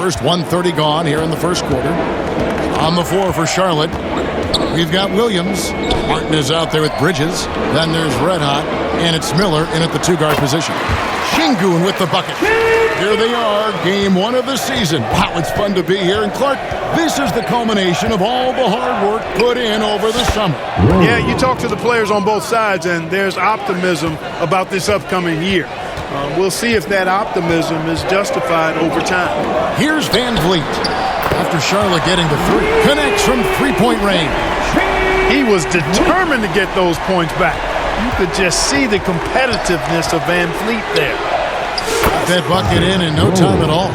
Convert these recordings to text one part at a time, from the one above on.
First 1:30 gone here in the first quarter. On the floor for Charlotte, we've got Williams. Martin is out there with Bridges. Then there's Red Hot, and it's Miller in at the two-guard position. Sengun with the bucket. Here they are, game one of the season. Wow, it's fun to be here. And Clark, this is the culmination of all the hard work put in over the summer. Yeah, you talk to the players on both sides, and there's optimism about this upcoming year. We'll see if that optimism is justified over time. Here's Van Vliet. After Charlotte getting the three, connects from three-point range. He was determined to get those points back. You could just see the competitiveness of Van Vliet there. Got that bucket in no time at all.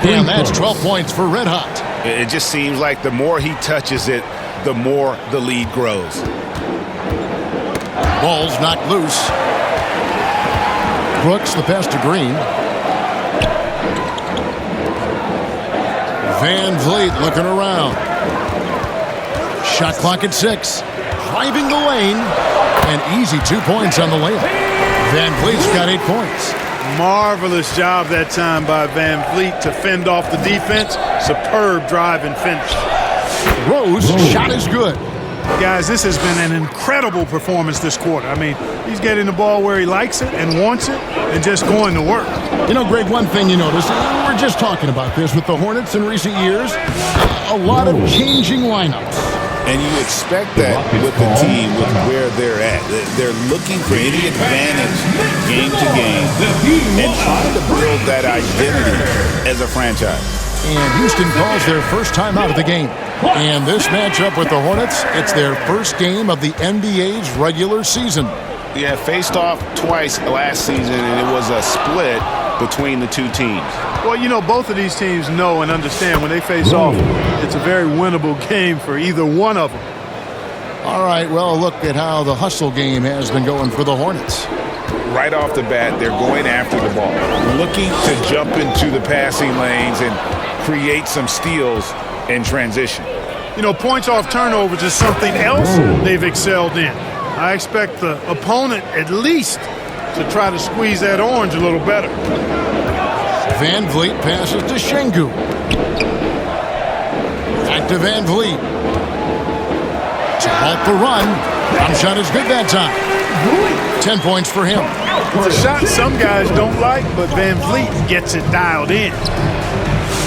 And that's 12 points for Red Hot. It just seems like the more he touches it, the more the lead grows. Ball's knocked loose. Brooks, the pass to Green. Van Vliet looking around. Shot clock at 6. Driving the lane. And easy 2 points on the layup. Van Vliet's got 8 points. Marvelous job that time by Van Vliet to fend off the defense. Superb drive and finish. Rose, shot is good. Guys, this has been an incredible performance this quarter. I mean, he's getting the ball where he likes it and wants it and just going to work. You know, Greg, one thing you notice, we're just talking about this with the Hornets in recent years, a lot of changing lineups. And you expect that with the team, with where they're at. They're looking for any advantage game to game and trying to build that identity as a franchise. And Houston calls their first time out of the game. And this matchup with the Hornets, it's their first game of the NBA's regular season. Yeah, faced off twice last season, and it was a split between the two teams. Well, you know, both of these teams know and understand when they face off, it's a very winnable game for either one of them. All right, well, look at how the hustle game has been going for the Hornets. Right off the bat, they're going after the ball, looking to jump into the passing lanes and create some steals in transition. You know, points off turnovers is something else they've excelled in. I expect the opponent at least to try to squeeze that orange a little better. Van Vliet passes to Sengun. Back to Van Vliet. To halt the run. Jump shot is good that time. 10 points for him. It's a shot some guys don't like, but Van Vliet gets it dialed in.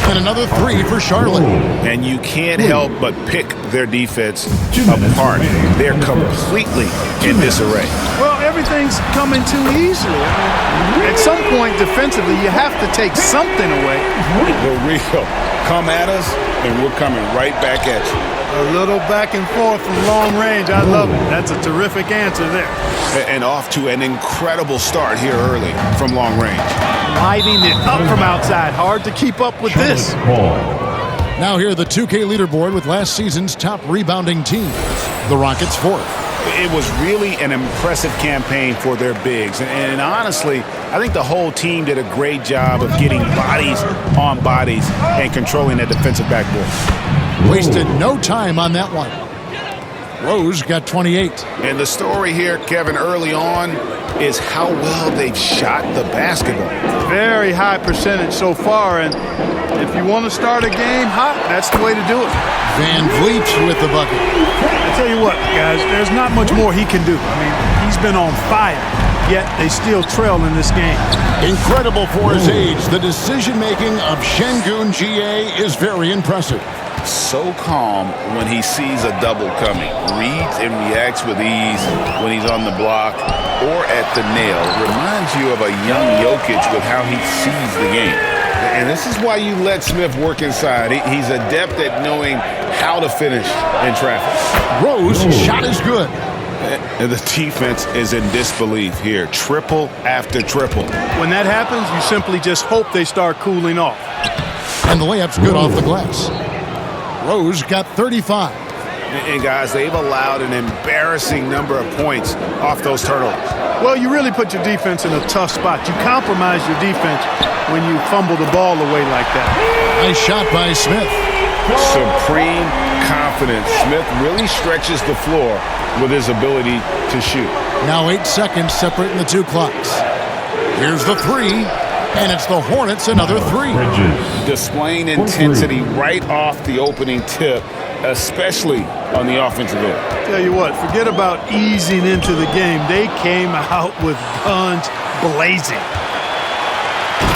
And another 3 for Charlotte. And you can't help but pick their defense apart. They're completely in disarray. Well, everything's coming too easily. At some point defensively, you have to take something away. The real come at us, and we're coming right back at you. A little back and forth from long range. I love it. That's a terrific answer there. And off to an incredible start here early from long range. Lighting it up from outside. Hard to keep up with this. Now here the 2K leaderboard with last season's top rebounding teams. The Rockets 4th. It was really an impressive campaign for their bigs. And honestly, I think the whole team did a great job of getting bodies on bodies and controlling that defensive backboard. Wasted no time on that one. Rose got 28. And the story here, Kevin, early on is how well they've shot the basketball. Very high percentage so far, and if you want to start a game hot, that's the way to do it. Van Vliet with the bucket. I tell you what, guys, there's not much more he can do. I mean, he's been on fire, yet they still trail in this game. Incredible for his age. The decision-making of Sengun GA is very impressive. So calm when he sees a double coming. Reads and reacts with ease when he's on the block or at the nail. Reminds you of a young Jokic with how he sees the game. And this is why you let Smith work inside. He's adept at knowing how to finish in traffic. Rose, shot is good. And the defense is in disbelief here. Triple after triple. When that happens, you simply just hope they start cooling off. And the layup's good off the glass. Rose got 35. And guys, they've allowed an embarrassing number of points off those turnovers. Well, you really put your defense in a tough spot. You compromise your defense when you fumble the ball away like that. Nice shot by Smith. Supreme confidence. Smith really stretches the floor with his ability to shoot. Now 8 seconds separating the two clocks. Here's the 3. and it's the Hornets another 3. Displaying intensity right off the opening tip, especially on the offensive end. Tell you what, forget about easing into the game. They came out with guns blazing.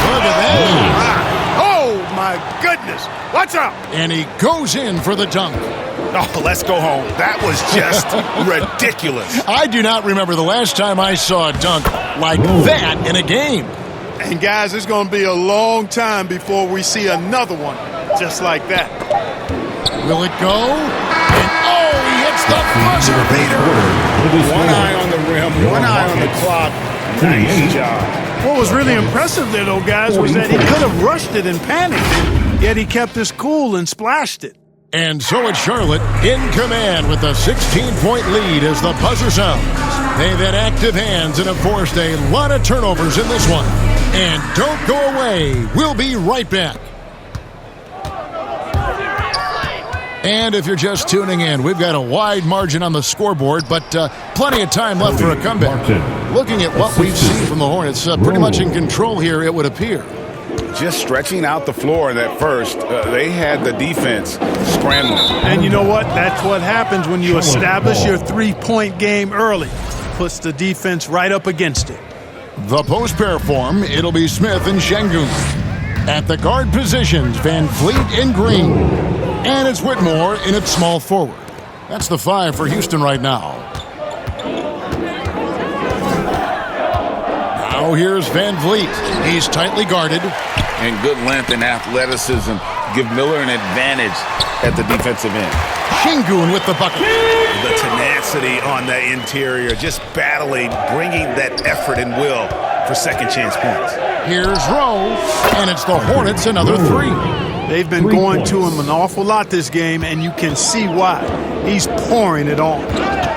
Look at that. Oh, my goodness. Watch out. And he goes in for the dunk. Oh, let's go home. That was just ridiculous. I do not remember the last time I saw a dunk like that in a game. And, guys, it's going to be a long time before we see another one just like that. Will it go? And, oh, he hits the buzzer beater. One eye on the rim, one eye on the clock. Nice job. What was really impressive there, though, guys, was that he could have rushed it and panicked, yet he kept his cool and splashed it. And so it's Charlotte in command with a 16-point lead as the buzzer sounds. They've had active hands and have forced a lot of turnovers in this one. And don't go away. We'll be right back. And if you're just tuning in, we've got a wide margin on the scoreboard, but plenty of time left for a comeback. Looking at what we've seen from the Hornets, pretty much in control here, it would appear. Just stretching out the floor in that first, they had the defense scrambling. And you know what? That's what happens when you establish your three-point game early. Puts the defense right up against it. The post pair form, it'll be Smith and Şengün. At the guard positions, Van Vliet and Green. And it's Whitmore in its small forward. That's the 5 for Houston right now. Now here's Van Vliet. He's tightly guarded. And good length and athleticism give Miller an advantage at the defensive end. Şengün with the bucket. The tenacity on the interior, just battling, bringing that effort and will for second chance points. Here's Rowe, and it's the Hornets another 3. They've been going to him an awful lot this game, and you can see why. He's pouring it on.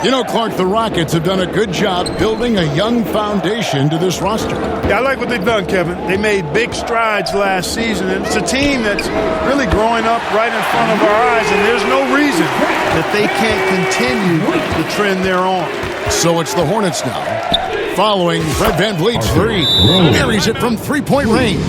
You know, Clark, the Rockets have done a good job building a young foundation to this roster. Yeah, I like what they've done, Kevin. They made big strides last season, and it's a team that's really growing up right in front of our eyes, and there's no reason that they can't continue the trend they're on. So it's the Hornets now, following Fred Van Vliet's 3. Buries it from three-point range.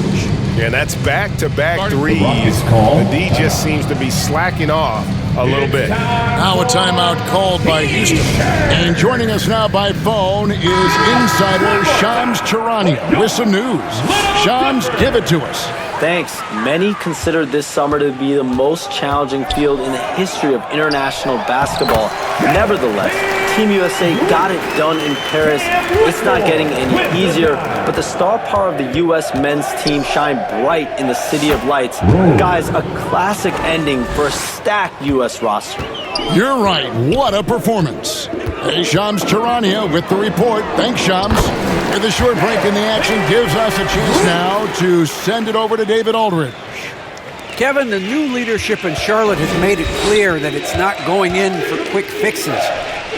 And that's back-to-back threes. The D just seems to be slacking off a little bit. Now a timeout called by Houston. And joining us now by phone is insider Shams Charania with some news. Shams, give it to us. Thanks. Many consider this summer to be the most challenging field in the history of international basketball. Nevertheless, Team USA got it done in Paris. It's not getting any easier, but the star power of the U.S. men's team shined bright in the City of Lights. Guys, a classic ending for a stacked U.S. roster. You're right. What a performance. Hey, Shams Charania with the report. Thanks, Shams. With a short break in the action gives us a chance now to send it over to David Aldridge. Kevin, the new leadership in Charlotte has made it clear that it's not going in for quick fixes.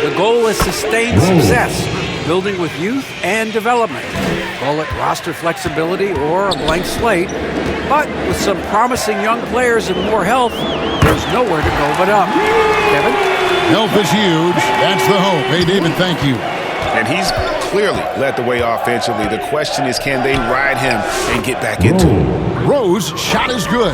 The goal is sustained success, building with youth and development. Call it roster flexibility or a blank slate. But with some promising young players and more health, there's nowhere to go but up. Kevin? Health is huge. That's the hope. Hey, David, thank you. And he's clearly led the way offensively. The question is, can they ride him and get back into it? Rose shot is good.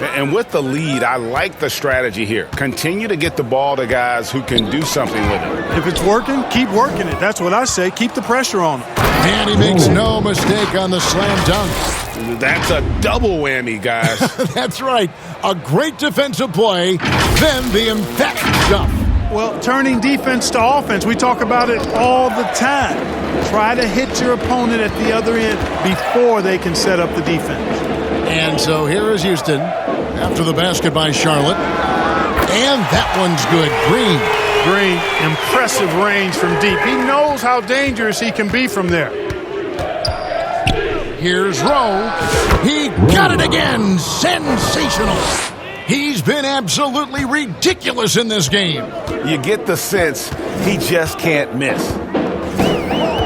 And with the lead, I like the strategy here. Continue to get the ball to guys who can do something with it. If it's working, keep working it. That's what I say. Keep the pressure on him. And he makes no mistake on the slam dunk. That's a double whammy, guys. That's right. A great defensive play, then the emphatic jump. Well, turning defense to offense, we talk about it all the time. Try to hit your opponent at the other end before they can set up the defense. And so here is Houston after the basket by Charlotte. And that one's good. Green, impressive range from deep. He knows how dangerous he can be from there. Here's Rowe. He got it again. Sensational. He's been absolutely ridiculous in this game. You get the sense he just can't miss.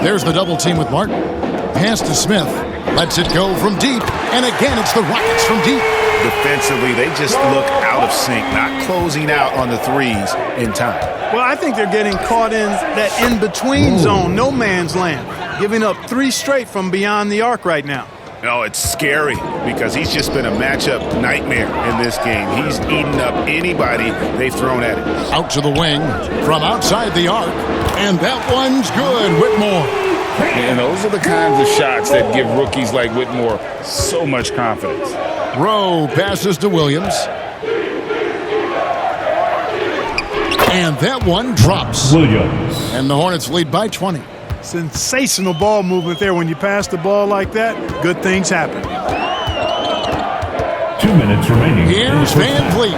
There's the double team with Martin. Pass to Smith. Lets it go from deep. And again, it's the Rockets from deep. Defensively, they just look out of sync, not closing out on the threes in time. Well, I think they're getting caught in that in-between zone, no man's land, giving up 3 straight from beyond the arc right now. No, it's scary because he's just been a matchup nightmare in this game. He's eaten up anybody they've thrown at him. Out to the wing from outside the arc. And that one's good, Whitmore. And those are the kinds of shots that give rookies like Whitmore so much confidence. Rowe passes to Williams. And that one drops. Williams. And the Hornets lead by 20. Sensational ball movement there. When you pass the ball like that, good things happen. 2 minutes remaining. Here's Van Vliet.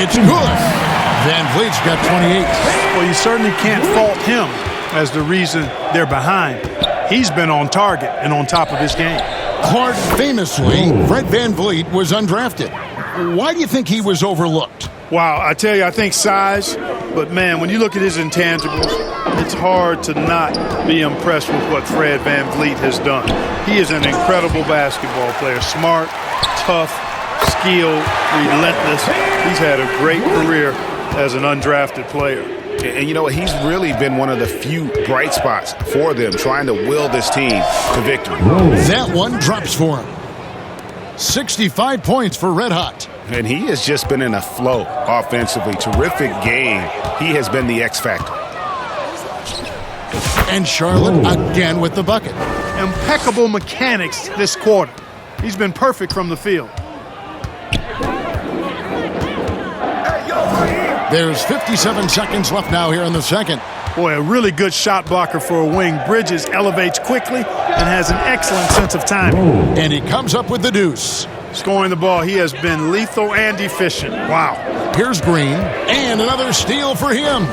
It's good. Van Vliet's got 28. Well, you certainly can't fault him as the reason they're behind. He's been on target and on top of his game. Clark, famously, Fred Van Vliet was undrafted. Why do you think he was overlooked? Wow, I tell you, I think size, but man, when you look at his intangibles, it's hard to not be impressed with what Fred Van Vliet has done. He is an incredible basketball player. Smart, tough, skilled, relentless. He's had a great career as an undrafted player. And you know what? He's really been one of the few bright spots for them, trying to will this team to victory. That one drops for him. 65 points for Red Hot. And he has just been in a flow offensively. Terrific game. He has been the X factor. And Charlotte again with the bucket. Impeccable mechanics this quarter. He's been perfect from the field. There's 57 seconds left now here in the second. Boy, a really good shot blocker for a wing. Bridges elevates quickly and has an excellent sense of timing. And he comes up with the deuce. Scoring the ball, he has been lethal and efficient. Wow. Here's Green, and another steal for him.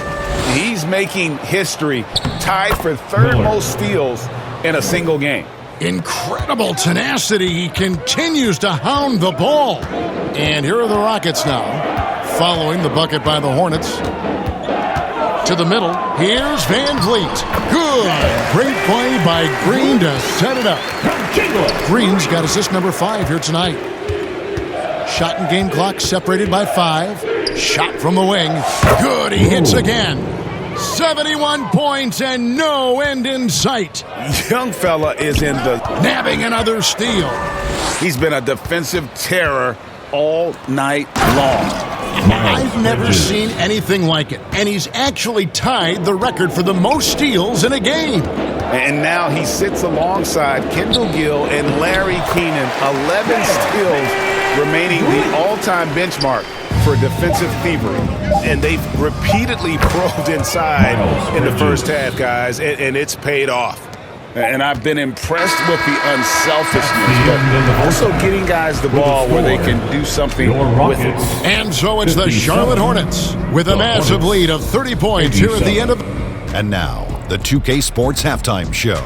He's making history, tied for third most steals in a single game. Incredible tenacity. He continues to hound the ball. And here are the Rockets now, following the bucket by the Hornets. To the middle, here's Van Vliet. Good. Great play by Green to set it up. Green's got assist number 5 here tonight. Shot and game clock separated by 5. Shot from the wing. Good, he hits again. 71 points and no end in sight. Young fella is in the... Nabbing another steal. He's been a defensive terror all night long. I've never seen anything like it. And he's actually tied the record for the most steals in a game. And now he sits alongside Kendall Gill and Larry Keenan. 11 steals remaining the all-time benchmark for defensive thievery. And they've repeatedly probed inside in the first half, guys, and it's paid off. And I've been impressed with the unselfishness, but also getting guys the ball where they can do something with it. And so it's the Charlotte Hornets with a massive lead of 30 points here at the end of... And now, the 2K Sports Halftime Show.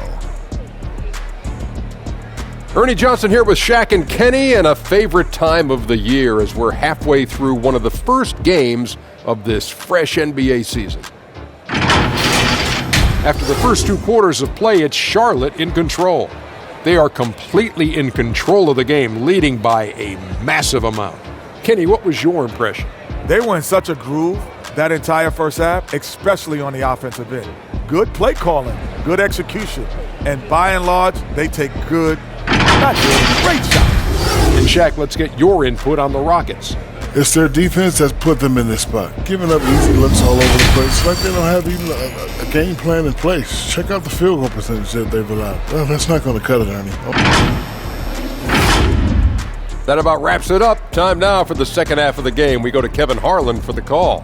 Ernie Johnson here with Shaq and Kenny, and a favorite time of the year as we're halfway through one of the first games of this fresh NBA season. After the first 2 quarters of play, it's Charlotte in control. They are completely in control of the game, leading by a massive amount. Kenny, what was your impression? They were in such a groove that entire first half, especially on the offensive end. Good play calling, good execution, and by and large, they take great shots. And Shaq, let's get your input on the Rockets. It's their defense that's put them in this spot. Giving up easy looks all over the place. It's like they don't have even a game plan in place. Check out the field goal percentage that they've allowed. Well, that's not going to cut it, Ernie. That about wraps it up. Time now for the second half of the game. We go to Kevin Harlan for the call.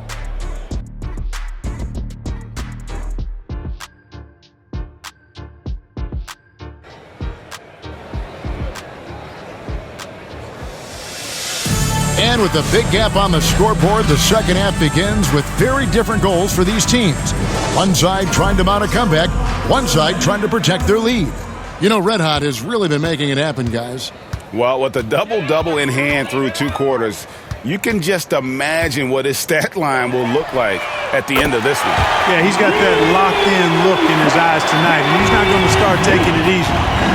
And with the big gap on the scoreboard, the second half begins with very different goals for these teams. One side trying to mount a comeback, one side trying to protect their lead. You know, Red Hot has really been making it happen, guys. Well, with the double-double in hand through 2 quarters, you can just imagine what his stat line will look like at the end of this one. Yeah, he's got that locked-in look in his eyes tonight, and he's not going to start taking it easy.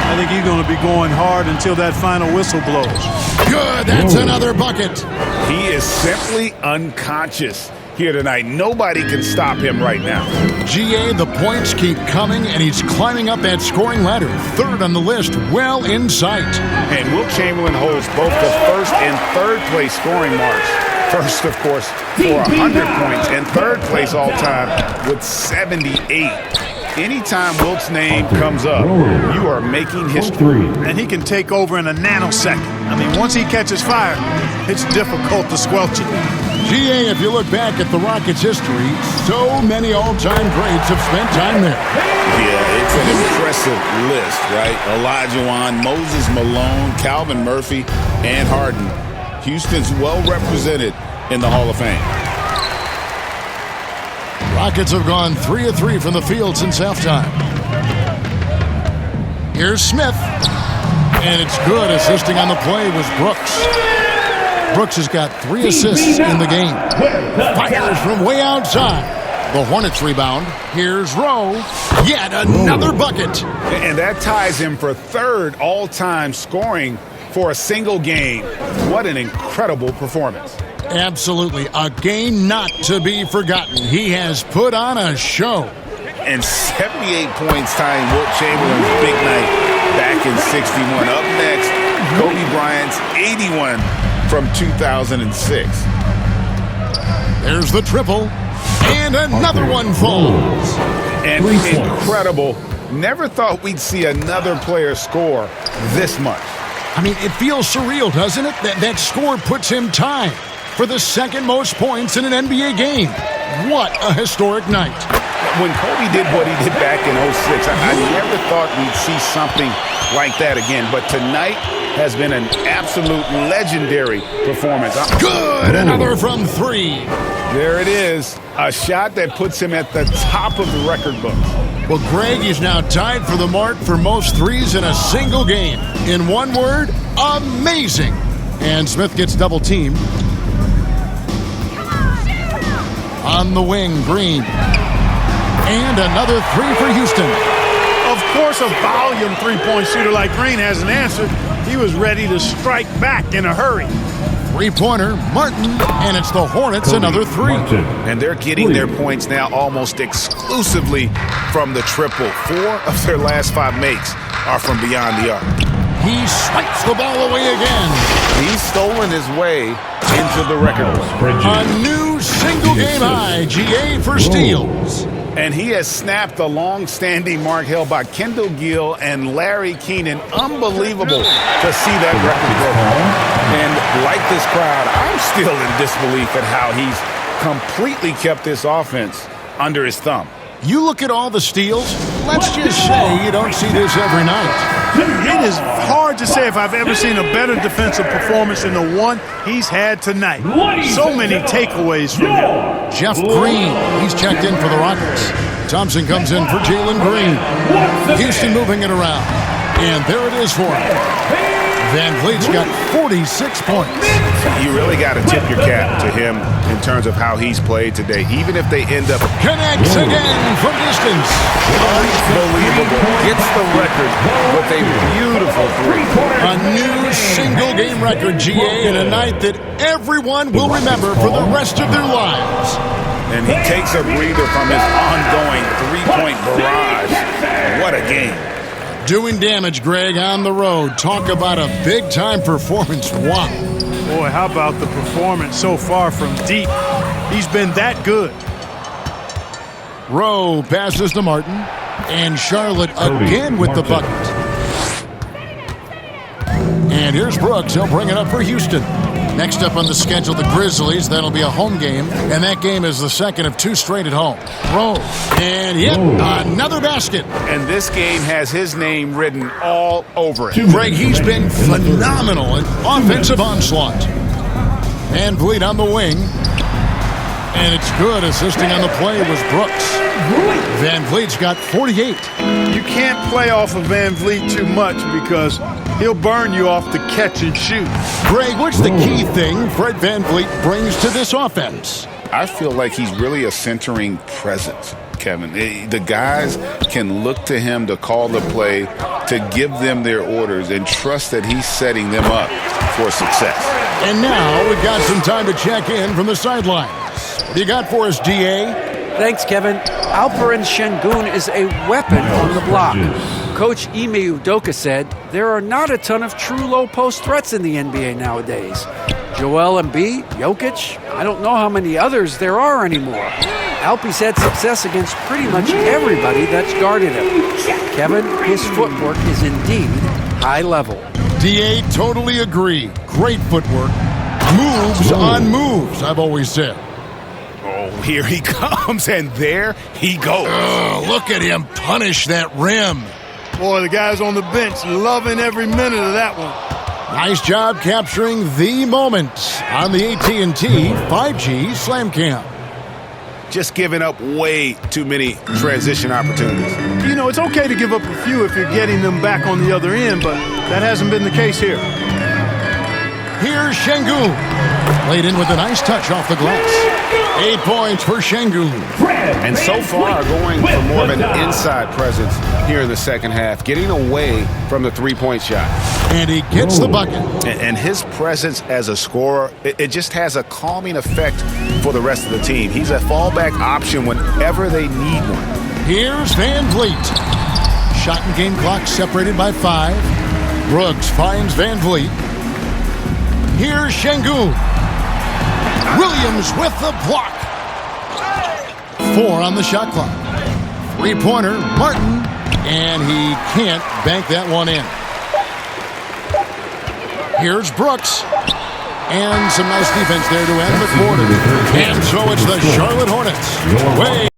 I think he's going to be going hard until that final whistle blows. Good, that's another bucket. He is simply unconscious. here tonight. Nobody can stop him right now. GA, the points keep coming, and he's climbing up that scoring ladder. Third on the list, well in sight. And Wilt Chamberlain holds both the first and third place scoring marks. First, of course, for 100 points, and third place all time with 78. Anytime Wilt's name comes up, you are making history. And he can take over in a nanosecond. I mean, once he catches fire, it's difficult to squelch it. GA, if you look back at the Rockets' history, so many all-time greats have spent time there. Yeah, it's an impressive list, right? Olajuwon, Moses Malone, Calvin Murphy, and Harden. Houston's well represented in the Hall of Fame. Rockets have gone 3 of 3 from the field since halftime. Here's Smith. And it's good. Assisting on the play was Brooks. Brooks has got 3 assists in the game. Fires from way outside. The Hornets rebound. Here's Rowe. Yet another bucket. And that ties him for third all-time scoring for a single game. What an incredible performance. Absolutely. A game not to be forgotten. He has put on a show. And 78 points tying Wilt Chamberlain's big night back in 61. Up next, Kobe Bryant's 81 from 2006. There's the triple. And another one falls. And incredible. Never thought we'd see another player score this much. I mean, it feels surreal, doesn't it? That score puts him tied for the second most points in an NBA game. What a historic night. When Kobe did what he did back in 06, I never thought we'd see something like that again. But tonight has been an absolute legendary performance. Good! Another from 3. There it is. A shot that puts him at the top of the record book. Well, Greg is now tied for the mark for most threes in a single game. In one word, amazing. And Smith gets double teamed. On the wing, Green. And another 3 for Houston. Of course, a volume three-point shooter like Green has an answer. He was ready to strike back in a hurry. Three-pointer, Martin, and it's the Hornets, another 3. And they're getting their points now almost exclusively from the triple. 4 of their last 5 makes are from beyond the arc. He swipes the ball away again. He's stolen his way into the record book. A new single-game high, GA for steals. And he has snapped the long-standing mark held by Kendall Gill and Larry Keenan. Unbelievable to see that record broken. And like this crowd, I'm still in disbelief at how he's completely kept this offense under his thumb. You look at all the steals, let's just say you don't see this every night. It is hard to say if I've ever seen a better defensive performance than the one he's had tonight. So many takeaways from him. Jeff Green, he's checked in for the Rockets. Thompson comes in for Jalen Green. Houston moving it around. And there it is for him. Van Vliet's got 46 points. You really got to tip your cap to him in terms of how he's played today, even if they end up... Connects again from distance. Unbelievable. Gets the record with a beautiful 3. A new single-game record, GA, in a night that everyone will remember for the rest of their lives. And he takes a breather from his ongoing three-point barrage. What a game. Doing damage, Greg, on the road. Talk about a big-time performance. Wow. Boy, how about the performance so far from deep? He's been that good. Rowe passes to Martin. And Charlotte again with the bucket. And here's Brooks. He'll bring it up for Houston. Next up on the schedule, the Grizzlies. That'll be a home game. And that game is the second of 2 straight at home. Rowe. And yep, another basket. And this game has his name written all over it. Greg, he's been phenomenal in offensive onslaught. Van Vliet on the wing. And it's good. Assisting on the play was Brooks. Van Vliet's got 48. You can't play off of Van Vliet too much because he'll burn you off the catch and shoot. Greg, what's the key thing Fred Van Vliet brings to this offense? I feel like he's really a centering presence, Kevin. The guys can look to him to call the play, to give them their orders, and trust that he's setting them up for success. And now we've got some time to check in from the sidelines. What do you got for us, DA? Thanks, Kevin. Alperen Şengün is a weapon on the block. Coach Ime Udoka said there are not a ton of true low-post threats in the NBA nowadays. Joel Embiid, Jokic, I don't know how many others there are anymore. Alpe's had success against pretty much everybody that's guarded him. Kevin, his footwork is indeed high level. DA, totally agree. Great footwork. Moves on moves, I've always said. Oh, here he comes, and there he goes. Oh, look at him punish that rim. Boy, the guys on the bench loving every minute of that one. Nice job capturing the moment on the AT&T 5G Slam Cam. Just giving up way too many transition opportunities. You know, it's okay to give up a few if you're getting them back on the other end, but that hasn't been the case here. Here's Şengün. Played in with a nice touch off the glass. 8 points for Şengün. And so far, going for more of an inside presence here in the second half, getting away from the three-point shot. And he gets the bucket. And his presence as a scorer, it just has a calming effect for the rest of the team. He's a fallback option whenever they need one. Here's Van Vliet. Shot and game clock separated by 5. Brooks finds Van Vliet. Here's Şengün. Williams with the block. 4 on the shot clock. 3-pointer, Martin, and he can't bank that one in. Here's Brooks. And some nice defense there to end the quarter. And so it's the Charlotte Hornets way